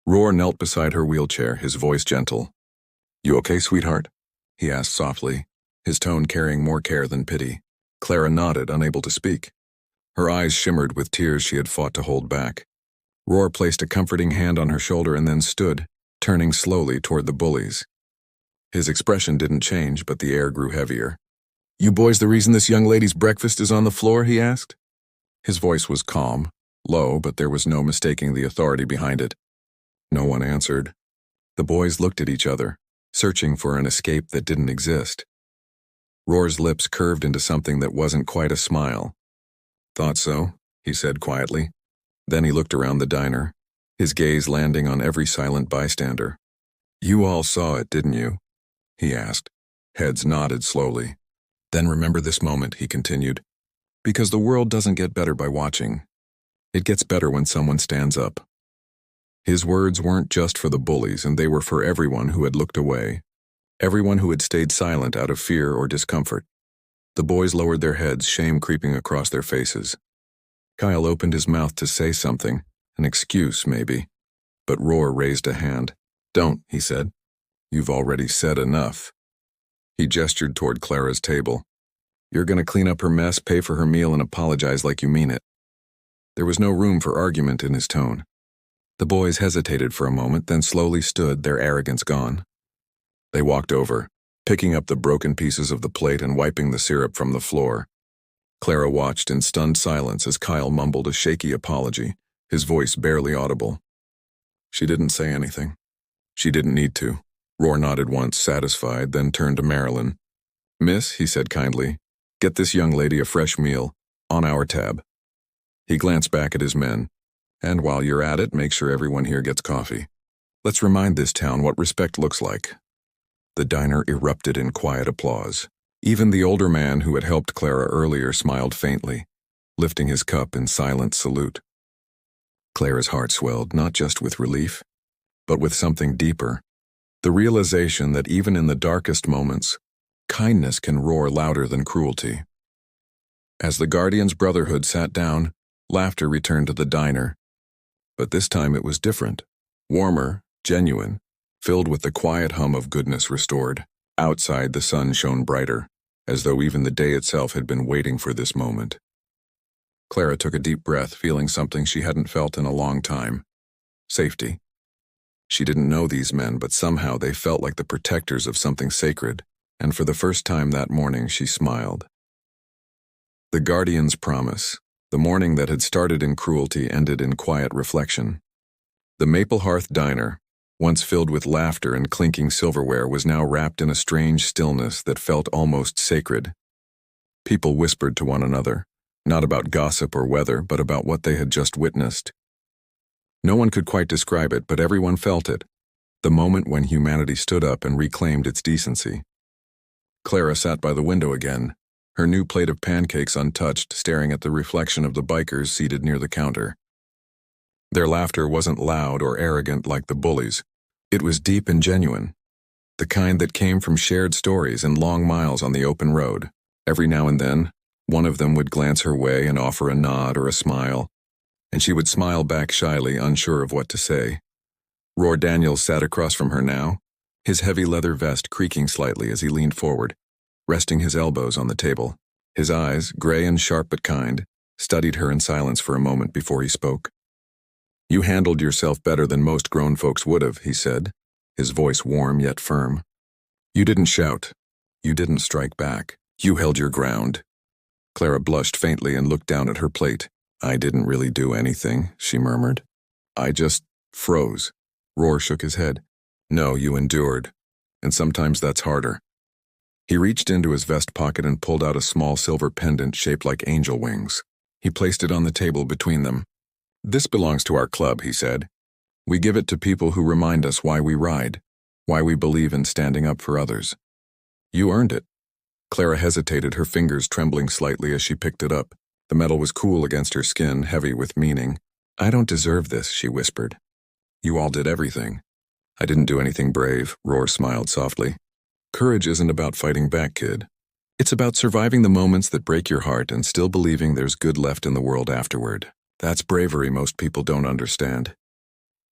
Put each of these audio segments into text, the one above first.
Roar knelt beside her wheelchair, his voice gentle. "You okay, sweetheart?" he asked softly, his tone carrying more care than pity. Clara nodded, unable to speak. Her eyes shimmered with tears she had fought to hold back. Roar placed a comforting hand on her shoulder and then stood, turning slowly toward the bullies. His expression didn't change, but the air grew heavier. "You boys the reason this young lady's breakfast is on the floor?" he asked. His voice was calm, low, but there was no mistaking the authority behind it. No one answered. The boys looked at each other, searching for an escape that didn't exist. Roar's lips curved into something that wasn't quite a smile. "Thought so," he said quietly. Then he looked around the diner, his gaze landing on every silent bystander. "You all saw it, didn't you?" he asked. Heads nodded slowly. "Then remember this moment," he continued, "because the world doesn't get better by watching. It gets better when someone stands up." His words weren't just for the bullies, and they were for everyone who had looked away, everyone who had stayed silent out of fear or discomfort. The boys lowered their heads, shame creeping across their faces. Kyle opened his mouth to say something, an excuse maybe, but Roar raised a hand. "Don't," he said. "You've already said enough." He gestured toward Clara's table. "You're going to clean up her mess, pay for her meal, and apologize like you mean it." There was no room for argument in his tone. The boys hesitated for a moment, then slowly stood, their arrogance gone. They walked over, picking up the broken pieces of the plate and wiping the syrup from the floor. Clara watched in stunned silence as Kyle mumbled a shaky apology, his voice barely audible. She didn't say anything. She didn't need to. Roar nodded once, satisfied, then turned to Marilyn. "Miss," he said kindly, "get this young lady a fresh meal, on our tab." He glanced back at his men. "And while you're at it, make sure everyone here gets coffee. Let's remind this town what respect looks like." The diner erupted in quiet applause. Even the older man who had helped Clara earlier smiled faintly, lifting his cup in silent salute. Clara's heart swelled, not just with relief, but with something deeper. The realization that even in the darkest moments, kindness can roar louder than cruelty. As the Guardian's Brotherhood sat down, laughter returned to the diner. But this time it was different, warmer, genuine, filled with the quiet hum of goodness restored. Outside, the sun shone brighter, as though even the day itself had been waiting for this moment. Clara took a deep breath, feeling something she hadn't felt in a long time. Safety. She didn't know these men, but somehow they felt like the protectors of something sacred, and for the first time that morning she smiled. The Guardian's promise. The morning that had started in cruelty ended in quiet reflection. The Maple Hearth Diner, once filled with laughter and clinking silverware, was now wrapped in a strange stillness that felt almost sacred. People whispered to one another, not about gossip or weather, but about what they had just witnessed. No one could quite describe it, but everyone felt it, the moment when humanity stood up and reclaimed its decency. Clara sat by the window again, her new plate of pancakes untouched, staring at the reflection of the bikers seated near the counter. Their laughter wasn't loud or arrogant like the bullies. It was deep and genuine, the kind that came from shared stories and long miles on the open road. Every now and then, one of them would glance her way and offer a nod or a smile, and she would smile back shyly, unsure of what to say. Roar Daniels sat across from her now, his heavy leather vest creaking slightly as he leaned forward, resting his elbows on the table. His eyes, gray and sharp but kind, studied her in silence for a moment before he spoke. "You handled yourself better than most grown folks would have," he said, his voice warm yet firm. "You didn't shout. You didn't strike back. You held your ground." Clara blushed faintly and looked down at her plate. "I didn't really do anything," she murmured. "I just froze." Roar shook his head. "No, you endured. And sometimes that's harder." He reached into his vest pocket and pulled out a small silver pendant shaped like angel wings. He placed it on the table between them. "This belongs to our club," he said. "We give it to people who remind us why we ride, why we believe in standing up for others." "You earned it." Clara hesitated, her fingers trembling slightly as she picked it up. The metal was cool against her skin, heavy with meaning. "I don't deserve this," she whispered. "You all did everything." "I didn't do anything brave," Roar smiled softly. "Courage isn't about fighting back, kid. It's about surviving the moments that break your heart and still believing there's good left in the world afterward. That's bravery most people don't understand."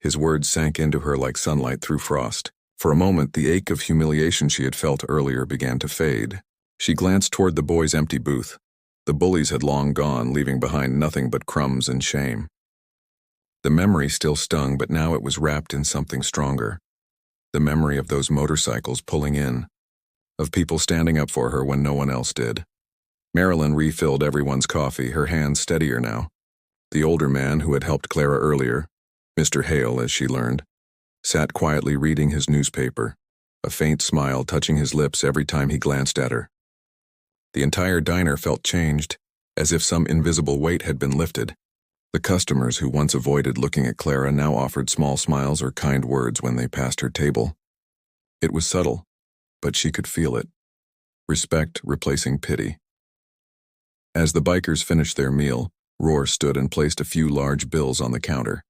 His words sank into her like sunlight through frost. For a moment, the ache of humiliation she had felt earlier began to fade. She glanced toward the boys' empty booth. The bullies had long gone, leaving behind nothing but crumbs and shame. The memory still stung, but now it was wrapped in something stronger. The memory of those motorcycles pulling in, of people standing up for her when no one else did. Marilyn refilled everyone's coffee, her hands steadier now. The older man who had helped Clara earlier, Mr. Hale as she learned, sat quietly reading his newspaper, a faint smile touching his lips every time he glanced at her. The entire diner felt changed, as if some invisible weight had been lifted. The customers who once avoided looking at Clara now offered small smiles or kind words when they passed her table. It was subtle, but she could feel it. Respect replacing pity. As the bikers finished their meal, Roar stood and placed a few large bills on the counter.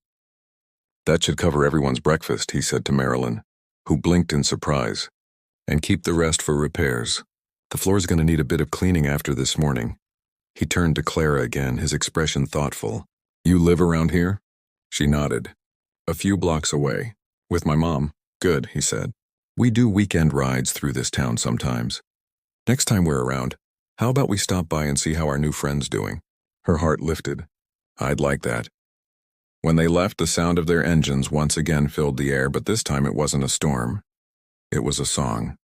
"That should cover everyone's breakfast," he said to Marilyn, who blinked in surprise. "And keep the rest for repairs. The floor's going to need a bit of cleaning after this morning." He turned to Clara again, his expression thoughtful. "You live around here?" She nodded. "A few blocks away. With my mom." "Good," he said. "We do weekend rides through this town sometimes. Next time we're around, how about we stop by and see how our new friend's doing?" Her heart lifted. "I'd like that." When they left, the sound of their engines once again filled the air, but this time it wasn't a storm. It was a song.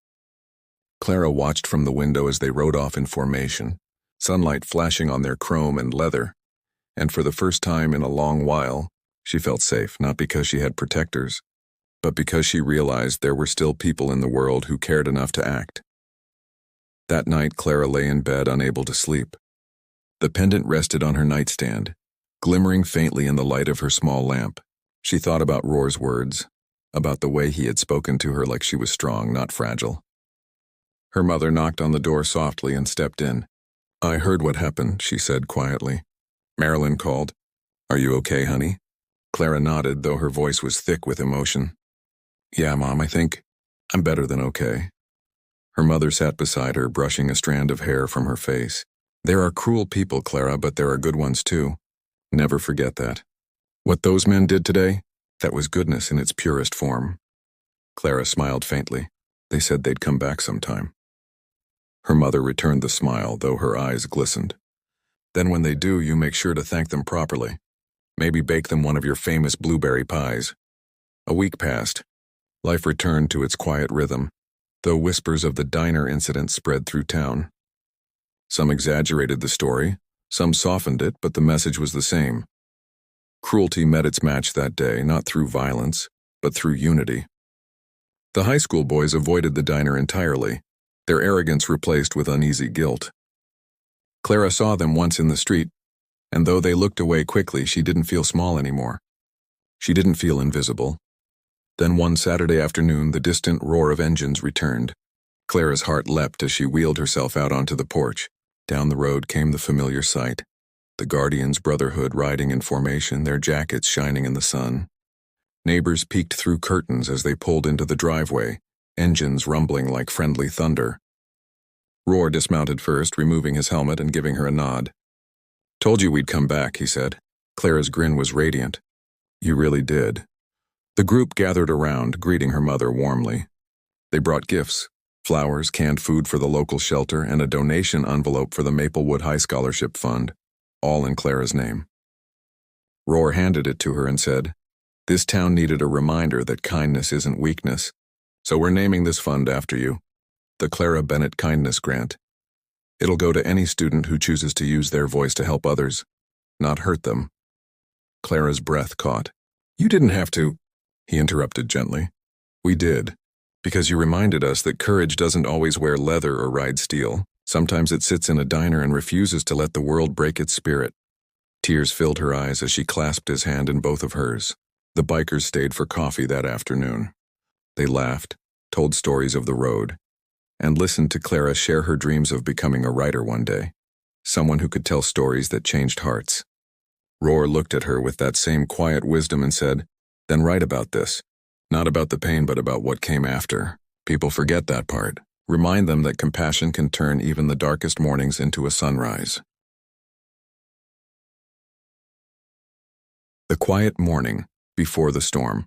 Clara watched from the window as they rode off in formation, sunlight flashing on their chrome and leather, and for the first time in a long while, she felt safe, not because she had protectors, but because she realized there were still people in the world who cared enough to act. That night, Clara lay in bed, unable to sleep. The pendant rested on her nightstand, glimmering faintly in the light of her small lamp. She thought about Roar's words, about the way he had spoken to her like she was strong, not fragile. Her mother knocked on the door softly and stepped in. "I heard what happened," she said quietly. Marilyn called. "Are you okay, honey?" Clara nodded, though her voice was thick with emotion. "Yeah, Mom, I think I'm better than okay." Her mother sat beside her, brushing a strand of hair from her face. "There are cruel people, Clara, but there are good ones too. Never forget that. What those men did today, that was goodness in its purest form." Clara smiled faintly. "They said they'd come back sometime." Her mother returned the smile, though her eyes glistened. "Then when they do, you make sure to thank them properly. Maybe bake them one of your famous blueberry pies." A week passed. Life returned to its quiet rhythm, though whispers of the diner incident spread through town. Some exaggerated the story, some softened it, but the message was the same. Cruelty met its match that day, not through violence, but through unity. The high school boys avoided the diner entirely, their arrogance replaced with uneasy guilt. Clara saw them once in the street, and though they looked away quickly, she didn't feel small anymore. She didn't feel invisible. Then one Saturday afternoon, the distant roar of engines returned. Clara's heart leapt as she wheeled herself out onto the porch. Down the road came the familiar sight. The Guardians' Brotherhood riding in formation, their jackets shining in the sun. Neighbors peeked through curtains as they pulled into the driveway, engines rumbling like friendly thunder. Roar dismounted first, removing his helmet and giving her a nod. "Told you we'd come back," he said. Clara's grin was radiant. "You really did." The group gathered around, greeting her mother warmly. They brought gifts, flowers, canned food for the local shelter, and a donation envelope for the Maplewood High Scholarship Fund, all in Clara's name. Roar handed it to her and said, "This town needed a reminder that kindness isn't weakness, so we're naming this fund after you, the Clara Bennett Kindness Grant. It'll go to any student who chooses to use their voice to help others, not hurt them." Clara's breath caught. "You didn't have to," he interrupted gently. "We did, because you reminded us that courage doesn't always wear leather or ride steel. Sometimes it sits in a diner and refuses to let the world break its spirit." Tears filled her eyes as she clasped his hand in both of hers. The bikers stayed for coffee that afternoon. They laughed, told stories of the road, and listened to Clara share her dreams of becoming a writer one day, someone who could tell stories that changed hearts. Roar looked at her with that same quiet wisdom and said, "Then write about this. Not about the pain, but about what came after. People forget that part. Remind them that compassion can turn even the darkest mornings into a sunrise." The quiet morning, before the storm.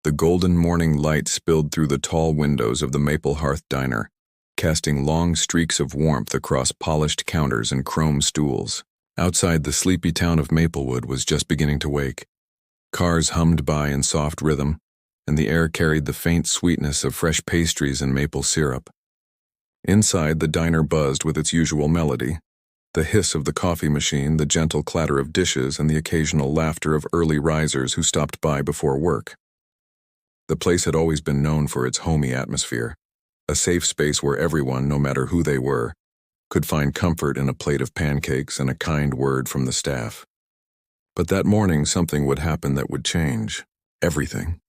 The golden morning light spilled through the tall windows of the Maple Hearth Diner, casting long streaks of warmth across polished counters and chrome stools. Outside, the sleepy town of Maplewood was just beginning to wake. Cars hummed by in soft rhythm, and the air carried the faint sweetness of fresh pastries and maple syrup. Inside, the diner buzzed with its usual melody, the hiss of the coffee machine, the gentle clatter of dishes, and the occasional laughter of early risers who stopped by before work. The place had always been known for its homey atmosphere, a safe space where everyone, no matter who they were, could find comfort in a plate of pancakes and a kind word from the staff. But that morning something would happen that would change everything.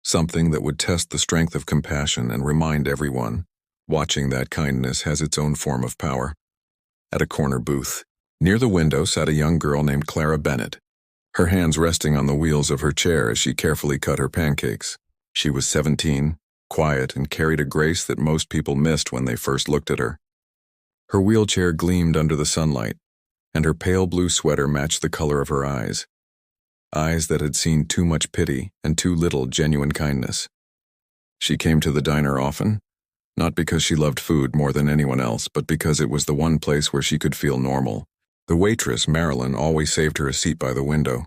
Something that would test the strength of compassion and remind everyone, watching that kindness has its own form of power. At a corner booth, near the window sat a young girl named Clara Bennett, her hands resting on the wheels of her chair as she carefully cut her pancakes. She was 17, quiet, and carried a grace that most people missed when they first looked at her. Her wheelchair gleamed under the sunlight, and her pale blue sweater matched the color of her eyes that had seen too much pity and too little genuine kindness. She came to the diner often, not because she loved food more than anyone else, but because it was the one place where she could feel normal. The waitress, Marilyn, always saved her a seat by the window.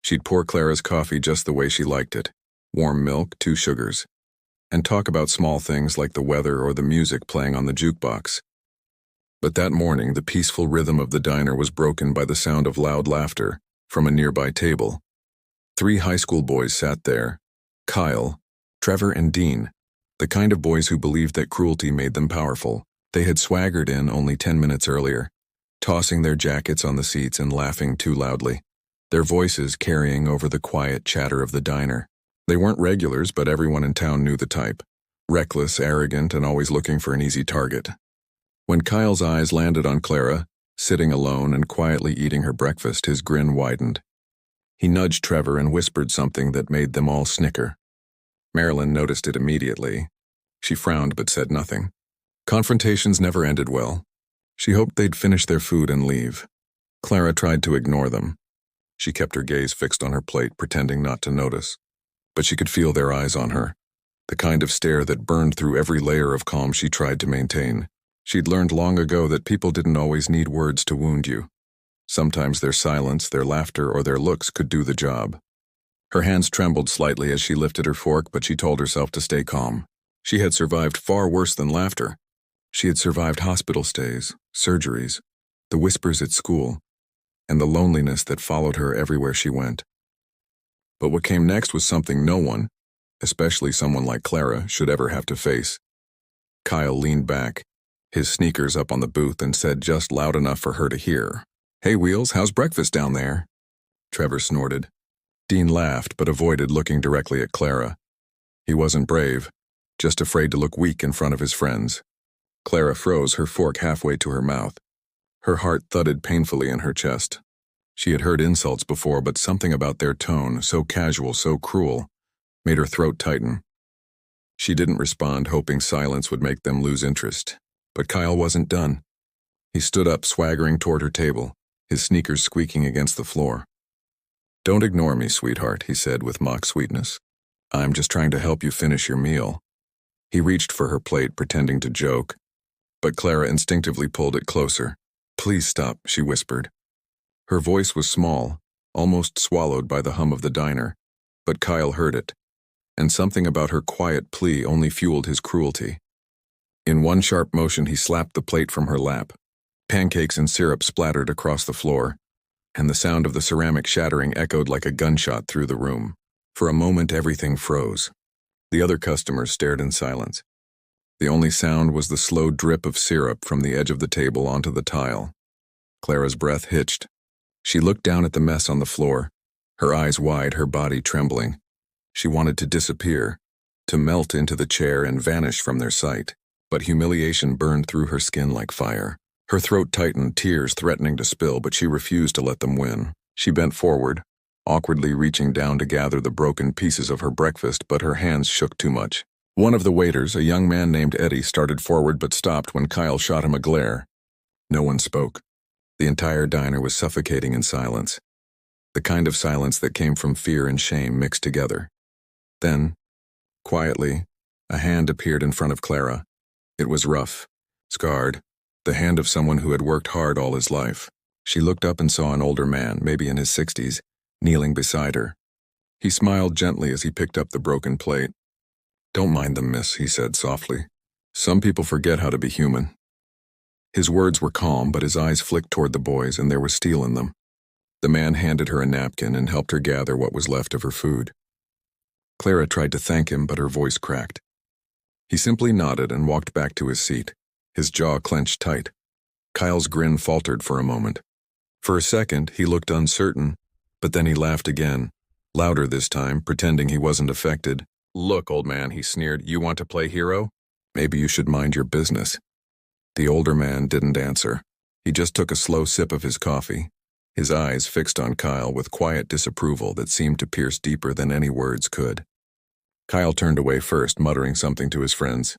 She'd pour Clara's coffee just the way she liked it, warm milk, 2 sugars, and talk about small things like the weather or the music playing on the jukebox. But that morning, the peaceful rhythm of the diner was broken by the sound of loud laughter from a nearby table. 3 high school boys sat there, Kyle, Trevor, and Dean, the kind of boys who believed that cruelty made them powerful. They had swaggered in only 10 minutes earlier, tossing their jackets on the seats and laughing too loudly, their voices carrying over the quiet chatter of the diner. They weren't regulars, but everyone in town knew the type, reckless, arrogant, and always looking for an easy target. When Kyle's eyes landed on Clara, sitting alone and quietly eating her breakfast, his grin widened. He nudged Trevor and whispered something that made them all snicker. Marilyn noticed it immediately. She frowned but said nothing. Confrontations never ended well. She hoped they'd finish their food and leave. Clara tried to ignore them. She kept her gaze fixed on her plate, pretending not to notice. But she could feel their eyes on her, the kind of stare that burned through every layer of calm she tried to maintain. She'd learned long ago that people didn't always need words to wound you. Sometimes their silence, their laughter, or their looks could do the job. Her hands trembled slightly as she lifted her fork, but she told herself to stay calm. She had survived far worse than laughter. She had survived hospital stays, surgeries, the whispers at school, and the loneliness that followed her everywhere she went. But what came next was something no one, especially someone like Clara, should ever have to face. Kyle leaned back, his sneakers up on the booth, and said just loud enough for her to hear, "Hey, Wheels, how's breakfast down there?" Trevor snorted. Dean laughed but avoided looking directly at Clara. He wasn't brave, just afraid to look weak in front of his friends. Clara froze, her fork halfway to her mouth. Her heart thudded painfully in her chest. She had heard insults before, but something about their tone, so casual, so cruel, made her throat tighten. She didn't respond, hoping silence would make them lose interest. But Kyle wasn't done. He stood up, swaggering toward her table, his sneakers squeaking against the floor. "Don't ignore me, sweetheart," he said with mock sweetness. "I'm just trying to help you finish your meal." He reached for her plate, pretending to joke, but Clara instinctively pulled it closer. "Please stop," she whispered. Her voice was small, almost swallowed by the hum of the diner, but Kyle heard it, and something about her quiet plea only fueled his cruelty. In one sharp motion, he slapped the plate from her lap. Pancakes and syrup splattered across the floor, and the sound of the ceramic shattering echoed like a gunshot through the room. For a moment, everything froze. The other customers stared in silence. The only sound was the slow drip of syrup from the edge of the table onto the tile. Clara's breath hitched. She looked down at the mess on the floor, her eyes wide, her body trembling. She wanted to disappear, to melt into the chair and vanish from their sight. But humiliation burned through her skin like fire. Her throat tightened, tears threatening to spill, but she refused to let them win. She bent forward, awkwardly reaching down to gather the broken pieces of her breakfast, but her hands shook too much. One of the waiters, a young man named Eddie, started forward but stopped when Kyle shot him a glare. No one spoke. The entire diner was suffocating in silence. the kind of silence that came from fear and shame mixed together. Then, quietly, a hand appeared in front of Clara. It was rough, scarred, the hand of someone who had worked hard all his life. She looked up and saw an older man, maybe in his 60s, kneeling beside her. He smiled gently as he picked up the broken plate. "Don't mind them, miss," he said softly. "Some people forget how to be human." His words were calm, but his eyes flicked toward the boys, and there was steel in them. The man handed her a napkin and helped her gather what was left of her food. Clara tried to thank him, but her voice cracked. He simply nodded and walked back to his seat, his jaw clenched tight. Kyle's grin faltered for a moment. For a second, he looked uncertain, but then he laughed again, louder this time, pretending he wasn't affected. "Look, old man," he sneered, "you want to play hero? Maybe you should mind your business." The older man didn't answer. He just took a slow sip of his coffee, his eyes fixed on Kyle with quiet disapproval that seemed to pierce deeper than any words could. Kyle turned away first, muttering something to his friends.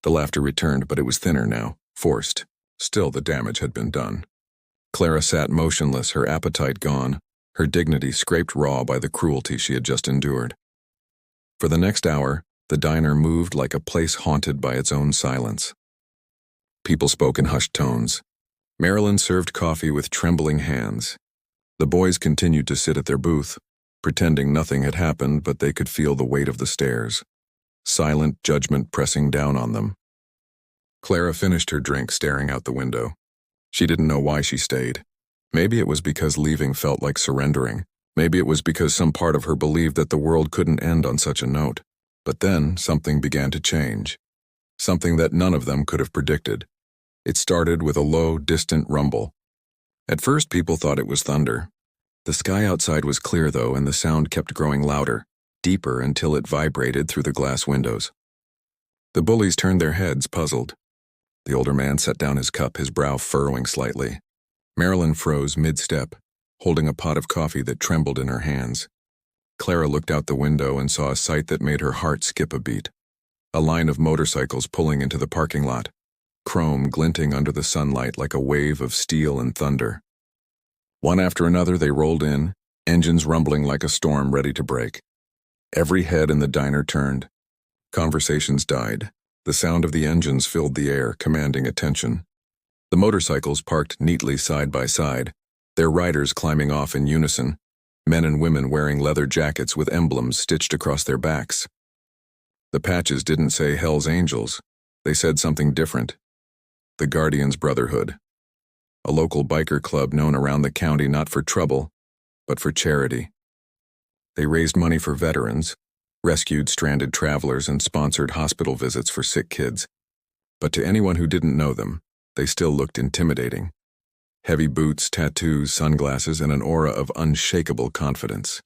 The laughter returned, but it was thinner now, forced. Still, the damage had been done. Clara sat motionless, her appetite gone, her dignity scraped raw by the cruelty she had just endured. For the next hour, the diner moved like a place haunted by its own silence. People spoke in hushed tones. Marilyn served coffee with trembling hands. The boys continued to sit at their booth, pretending nothing had happened, but they could feel the weight of the stares. Silent judgment pressing down on them. Clara finished her drink, staring out the window. She didn't know why she stayed. Maybe it was because leaving felt like surrendering. Maybe it was because some part of her believed that the world couldn't end on such a note. But then something began to change. Something that none of them could have predicted. It started with a low, distant rumble. At first, people thought it was thunder. The sky outside was clear, though, and the sound kept growing louder, deeper, until it vibrated through the glass windows. The bullies turned their heads, puzzled. The older man set down his cup, his brow furrowing slightly. Marilyn froze mid-step, holding a pot of coffee that trembled in her hands. Clara looked out the window and saw a sight that made her heart skip a beat. A line of motorcycles pulling into the parking lot, chrome glinting under the sunlight like a wave of steel and thunder. One after another they rolled in, engines rumbling like a storm ready to break. Every head in the diner turned. Conversations died. The sound of the engines filled the air, commanding attention. The motorcycles parked neatly side by side, their riders climbing off in unison, men and women wearing leather jackets with emblems stitched across their backs. The patches didn't say Hell's Angels. They said something different. The Guardians Brotherhood. A local biker club known around the county not for trouble, but for charity. They raised money for veterans, rescued stranded travelers, and sponsored hospital visits for sick kids. But to anyone who didn't know them, they still looked intimidating. Heavy boots, tattoos, sunglasses, and an aura of unshakable confidence.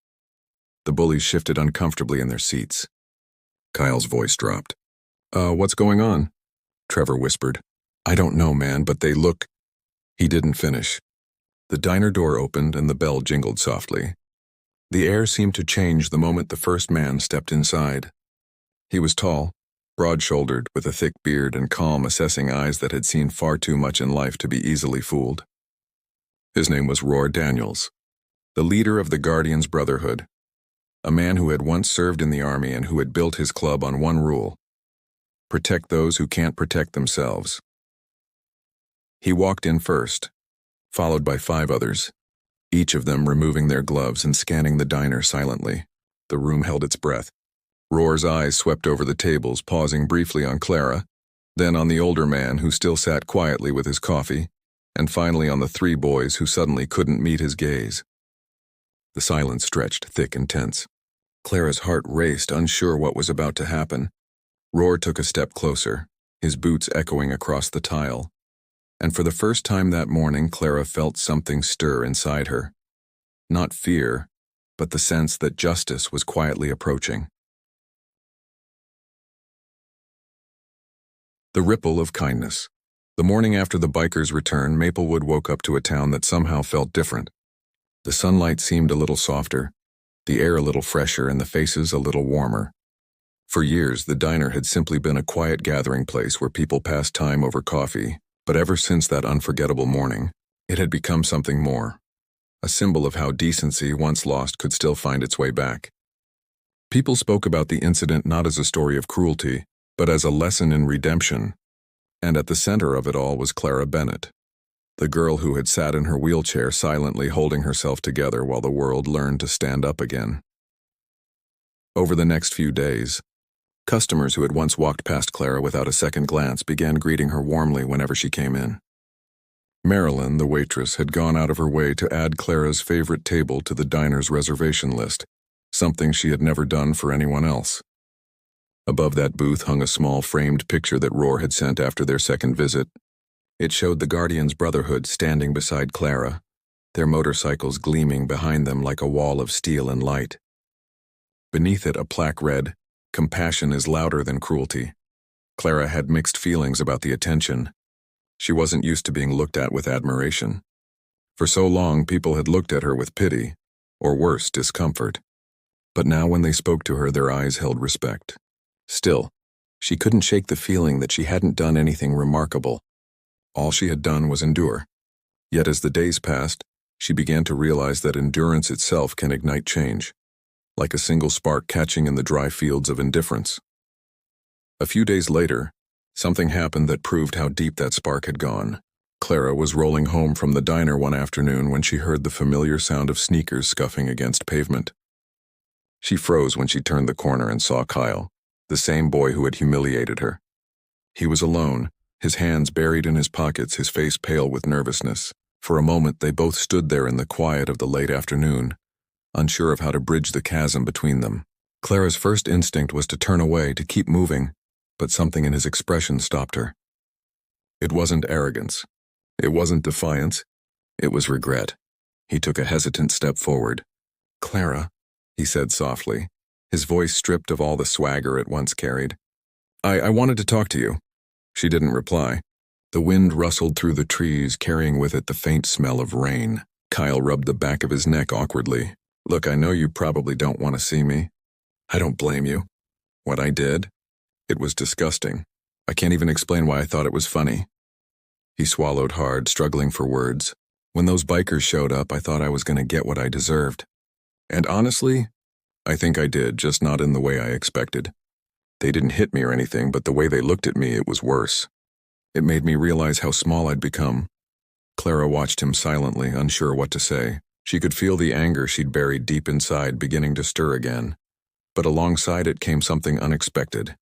The bullies shifted uncomfortably in their seats. Kyle's voice dropped. What's going on?" Trevor whispered. "I don't know, man, but they look—" He didn't finish. The diner door opened and the bell jingled softly. The air seemed to change the moment the first man stepped inside. He was tall, broad-shouldered, with a thick beard and calm, assessing eyes that had seen far too much in life to be easily fooled. His name was Roar Daniels, the leader of the Guardians Brotherhood, a man who had once served in the army and who had built his club on one rule: protect those who can't protect themselves. He walked in first, followed by 5 others, each of them removing their gloves and scanning the diner silently. The room held its breath. Roar's eyes swept over the tables, pausing briefly on Clara, then on the older man who still sat quietly with his coffee, and finally on the 3 boys who suddenly couldn't meet his gaze. The silence stretched, thick and tense. Clara's heart raced, unsure what was about to happen. Roar took a step closer, his boots echoing across the tile. And for the first time that morning, Clara felt something stir inside her. Not fear, but the sense that justice was quietly approaching. The ripple of kindness. The morning after the bikers' return, Maplewood woke up to a town that somehow felt different. The sunlight seemed a little softer, the air a little fresher, and the faces a little warmer. For years, the diner had simply been a quiet gathering place where people passed time over coffee, but ever since that unforgettable morning, it had become something more. a symbol of how decency, once lost, could still find its way back. People spoke about the incident not as a story of cruelty, but as a lesson in redemption. And at the center of it all was Clara Bennett, the girl who had sat in her wheelchair silently holding herself together while the world learned to stand up again. Over the next few days, customers who had once walked past Clara without a second glance began greeting her warmly whenever she came in. Marilyn, the waitress, had gone out of her way to add Clara's favorite table to the diner's reservation list, something she had never done for anyone else. Above that booth hung a small framed picture that Roar had sent after their second visit. It showed the Guardians' Brotherhood standing beside Clara, their motorcycles gleaming behind them like a wall of steel and light. Beneath it, a plaque read, "Compassion is louder than cruelty." Clara had mixed feelings about the attention. She wasn't used to being looked at with admiration. For so long, people had looked at her with pity, or worse, discomfort. But now when they spoke to her, their eyes held respect. Still, she couldn't shake the feeling that she hadn't done anything remarkable. All she had done was endure. Yet as the days passed, she began to realize that endurance itself can ignite change, like a single spark catching in the dry fields of indifference. A few days later, something happened that proved how deep that spark had gone. Clara was rolling home from the diner one afternoon when she heard the familiar sound of sneakers scuffing against pavement. She froze when she turned the corner and saw Kyle, the same boy who had humiliated her. He was alone, his hands buried in his pockets, his face pale with nervousness. For a moment, they both stood there in the quiet of the late afternoon, unsure of how to bridge the chasm between them. Clara's first instinct was to turn away, to keep moving, but something in his expression stopped her. It wasn't arrogance. It wasn't defiance. It was regret. He took a hesitant step forward. "Clara," he said softly, his voice stripped of all the swagger it once carried. I wanted to talk to you." She didn't reply. The wind rustled through the trees, carrying with it the faint smell of rain. Kyle rubbed the back of his neck awkwardly. "Look, I know you probably don't want to see me. I don't blame you. What I did, it was disgusting. I can't even explain why I thought it was funny." He swallowed hard, struggling for words. "When those bikers showed up, I thought I was going to get what I deserved. And honestly, I think I did, just not in the way I expected. They didn't hit me or anything, but the way they looked at me, it was worse. It made me realize how small I'd become." Clara watched him silently, unsure what to say. She could feel the anger she'd buried deep inside beginning to stir again. But alongside it came something unexpected.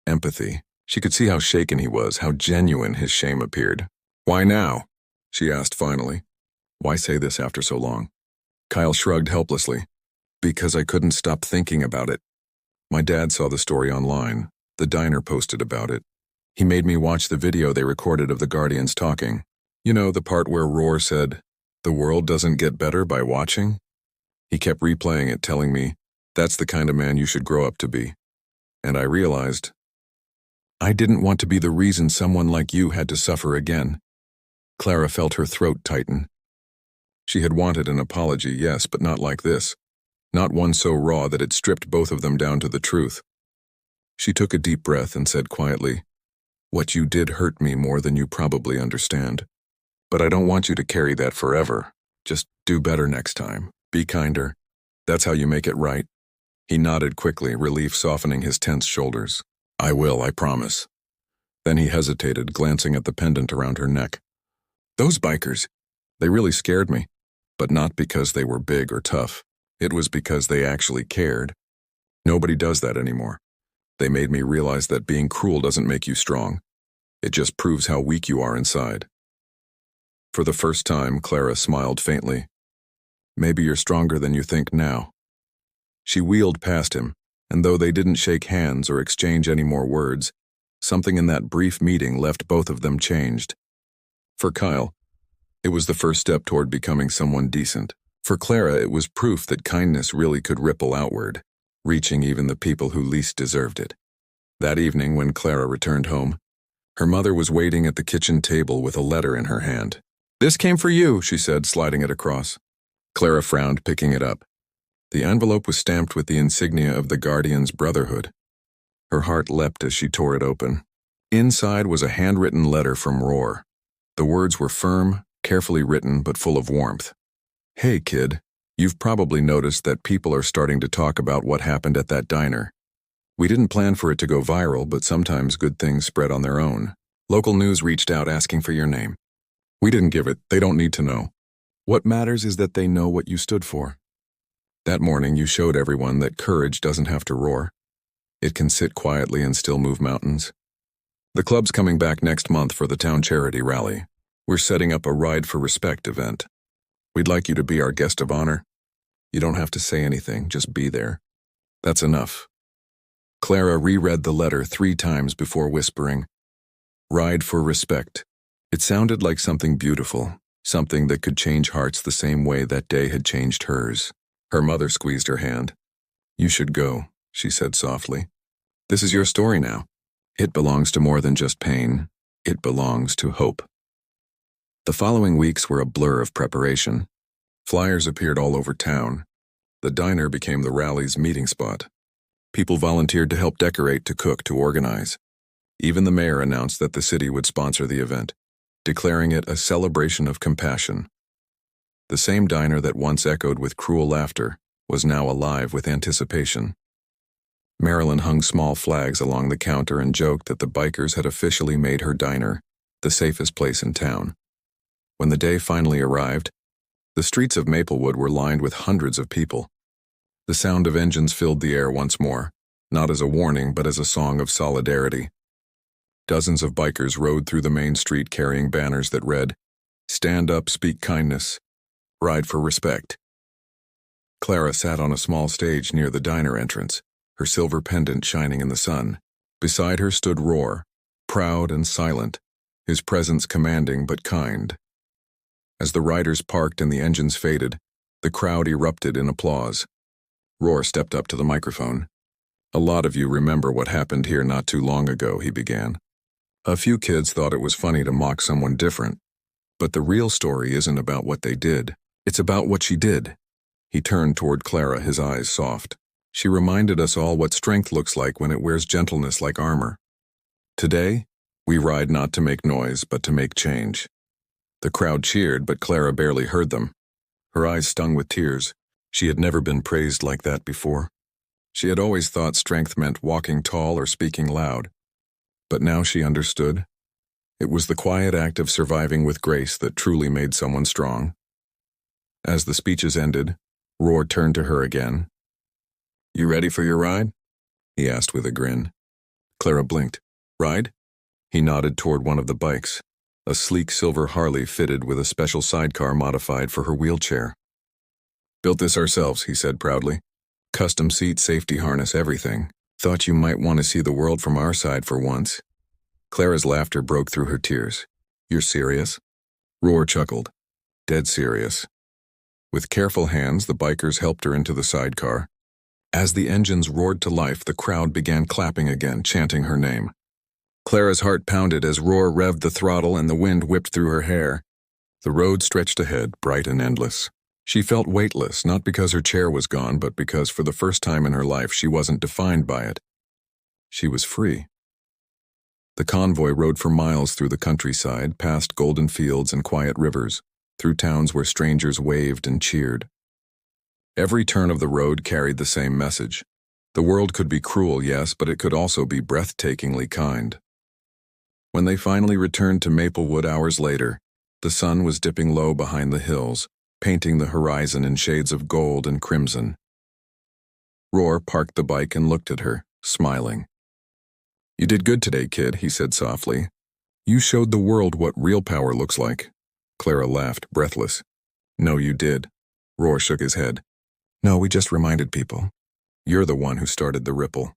Empathy. She could see how shaken he was, how genuine his shame appeared. "Why now?" she asked finally. "Why say this after so long?" Kyle shrugged helplessly. "Because I couldn't stop thinking about it. My dad saw the story online. The diner posted about it. He made me watch the video they recorded of the Guardians talking. You know, the part where Roar said, 'The world doesn't get better by watching?' He kept replaying it, telling me, 'That's the kind of man you should grow up to be.' And I realized, I didn't want to be the reason someone like you had to suffer again." Clara felt her throat tighten. She had wanted an apology, yes, but not like this. Not one so raw that it stripped both of them down to the truth. She took a deep breath and said quietly, "What you did hurt me more than you probably understand. But I don't want you to carry that forever. Just do better next time. Be kinder. That's how you make it right." He nodded quickly, relief softening his tense shoulders. "I will, I promise." Then he hesitated, glancing at the pendant around her neck. "Those bikers, they really scared me. But not because they were big or tough. It was because they actually cared. Nobody does that anymore. They made me realize that being cruel doesn't make you strong. It just proves how weak you are inside." For the first time, Clara smiled faintly. "Maybe you're stronger than you think now." She wheeled past him, and though they didn't shake hands or exchange any more words, something in that brief meeting left both of them changed. For Kyle, it was the first step toward becoming someone decent. For Clara, it was proof that kindness really could ripple outward, reaching even the people who least deserved it. That evening, when Clara returned home, her mother was waiting at the kitchen table with a letter in her hand. "This came for you," she said, sliding it across. Clara frowned, picking it up. The envelope was stamped with the insignia of the Guardians' Brotherhood. Her heart leapt as she tore it open. Inside was a handwritten letter from Roar. The words were firm, carefully written, but full of warmth. Hey, kid. You've probably noticed that people are starting to talk about what happened at that diner. We didn't plan for it to go viral, but sometimes good things spread on their own. Local news reached out asking for your name. We didn't give it. They don't need to know. What matters is that they know what you stood for. That morning, you showed everyone that courage doesn't have to roar. It can sit quietly and still move mountains. The club's coming back next month for the town charity rally. We're setting up a Ride for Respect event. We'd like you to be our guest of honor. You don't have to say anything, just be there. That's enough. Clara reread the letter 3 times before whispering, Ride for Respect. It sounded like something beautiful, something that could change hearts the same way that day had changed hers. Her mother squeezed her hand. You should go, she said softly. This is your story now. It belongs to more than just pain. It belongs to hope. The following weeks were a blur of preparation. Flyers appeared all over town. The diner became the rally's meeting spot. People volunteered to help decorate, to cook, to organize. Even the mayor announced that the city would sponsor the event, declaring it a celebration of compassion. The same diner that once echoed with cruel laughter was now alive with anticipation. Marilyn hung small flags along the counter and joked that the bikers had officially made her diner the safest place in town. When the day finally arrived, the streets of Maplewood were lined with hundreds of people. The sound of engines filled the air once more, not as a warning but as a song of solidarity. Dozens of bikers rode through the main street carrying banners that read, Stand up, speak kindness, ride for respect. Clara sat on a small stage near the diner entrance, her silver pendant shining in the sun. Beside her stood Roar, proud and silent, his presence commanding but kind. As the riders parked and the engines faded, the crowd erupted in applause. Roar stepped up to the microphone. A lot of you remember what happened here not too long ago, he began. A few kids thought it was funny to mock someone different. But the real story isn't about what they did. It's about what she did. He turned toward Clara, his eyes soft. She reminded us all what strength looks like when it wears gentleness like armor. Today, we ride not to make noise, but to make change. The crowd cheered, but Clara barely heard them. Her eyes stung with tears. She had never been praised like that before. She had always thought strength meant walking tall or speaking loud. But now she understood. It was the quiet act of surviving with grace that truly made someone strong. As the speeches ended, Roar turned to her again. You ready for your ride? He asked with a grin. Clara blinked. Ride? He nodded toward one of the bikes, a sleek silver Harley fitted with a special sidecar modified for her wheelchair. Built this ourselves, he said proudly. Custom seat, safety harness, everything. Thought you might want to see the world from our side for once. Clara's laughter broke through her tears. You're serious? Roar chuckled. Dead serious. With careful hands, the bikers helped her into the sidecar. As the engines roared to life, the crowd began clapping again, chanting her name. Clara's heart pounded as Roar revved the throttle and the wind whipped through her hair. The road stretched ahead, bright and endless. She felt weightless, not because her chair was gone, but because for the first time in her life she wasn't defined by it. She was free. The convoy rode for miles through the countryside, past golden fields and quiet rivers, through towns where strangers waved and cheered. Every turn of the road carried the same message. The world could be cruel, yes, but it could also be breathtakingly kind. When they finally returned to Maplewood hours later, the sun was dipping low behind the hills, painting the horizon in shades of gold and crimson. Roar parked the bike and looked at her, smiling. You did good today, kid, he said softly. You showed the world what real power looks like. Clara laughed, breathless. No, you did. Roar shook his head. No, we just reminded people. You're the one who started the ripple.